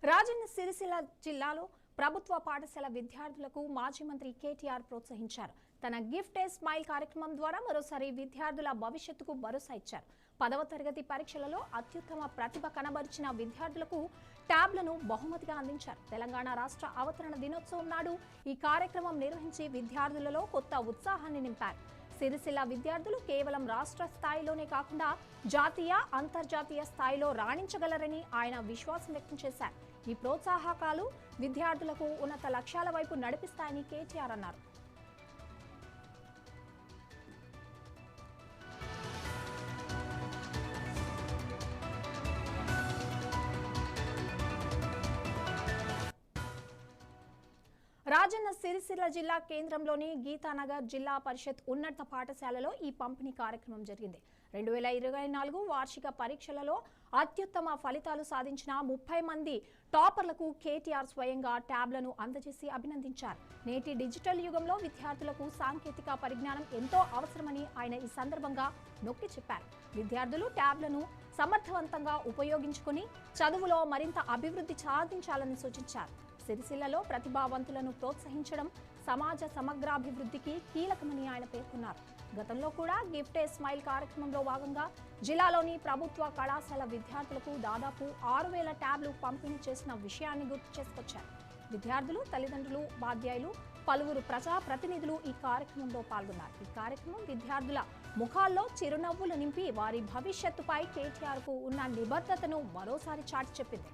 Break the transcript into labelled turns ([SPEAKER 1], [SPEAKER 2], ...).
[SPEAKER 1] రాజన్న సిరిసిల్ల జిల్లాలో ప్రభుత్వ పాఠశాల విద్యార్థులకు మాజీ మంత్రి కేటీఆర్ ప్రోత్సహించారు. తన గిఫ్ట్ ఏ స్మైల్ కార్యక్రమం ద్వారా మరోసారి విద్యార్థుల భవిష్యత్తుకు భరోసా ఇచ్చారు. 10వ తరగతి పరీక్షలలో అత్యుత్తమ ప్రతిభ కనబరిచిన విద్యార్థులకు ట్యాబ్లను బహుమతిగా అందించారు. తెలంగాణ రాష్ట్ర అవతరణ దినోత్సవం నాడు ఈ కార్యక్రమం నిర్వహించి విద్యార్థులలో కొత్త ఉత్సాహాన్ని నింపారు. సిరిసిల్ల విద్యార్థులు కేవలం రాష్ట్ర స్థాయిలోనే కాకుండా జాతీయ, అంతర్జాతీయ స్థాయిలో రాణించగలరని ఆయన విశ్వాసం వ్యక్తం చేశారు. ఈ ప్రోత్సాహకాలు విద్యార్థులకు ఉన్నత లక్ష్యాల వైపు నడిపిస్తాయని కేటీఆర్ అన్నారు. రాజన్న సిరిసిల్ల జిల్లా కేంద్రంలోని గీతానగర్ జిల్లా పరిషత్ ఉన్నత పాఠశాలలో ఈ పంపిణీ కార్యక్రమం జరిగింది. 2024 వార్షిక పరీక్షలలో అత్యుత్తమ ఫలితాలు సాధించిన 30 మంది టాపర్లకు కేటీఆర్ స్వయంగా ట్యాబ్లను అందజేసి అభినందించారు. నేటి డిజిటల్ యుగంలో విద్యార్థులకు సాంకేతిక పరిజ్ఞానం ఎంతో అవసరమని ఆయన ఈ సందర్భంగా నొక్కి చెప్పారు. విద్యార్థులు ట్యాబ్లను సమర్థవంతంగా ఉపయోగించుకుని చదువులో మరింత అభివృద్ధి సాధించాలని సూచించారు. సిరిసిల్లలో ప్రతిభావంతులను ప్రోత్సహించడం సమాజ సమగ్రాభివృద్ధికి కీలకమని ఆయన పేర్కొన్నారు. గతంలో కూడా గిఫ్ట్ ఏ స్మైల్ కార్యక్రమంలో భాగంగా జిల్లాలోని ప్రభుత్వ కళాశాల విద్యార్థులకు దాదాపు 6,000 ట్యాబ్లు పంపిణీ చేసిన విషయాన్ని గుర్తు చేసుకొచ్చారు. విద్యార్థులు, తల్లిదండ్రులు, ఉపాధ్యాయులు, పలువురు ప్రజా ప్రతినిధులు ఈ కార్యక్రమంలో పాల్గొన్నారు. ఈ కార్యక్రమం విద్యార్థుల ముఖాల్లో చిరునవ్వులు నింపి వారి భవిష్యత్తుపై కేటీఆర్ కు ఉన్న నిబద్ధతను మరోసారి చాటి చెప్పింది.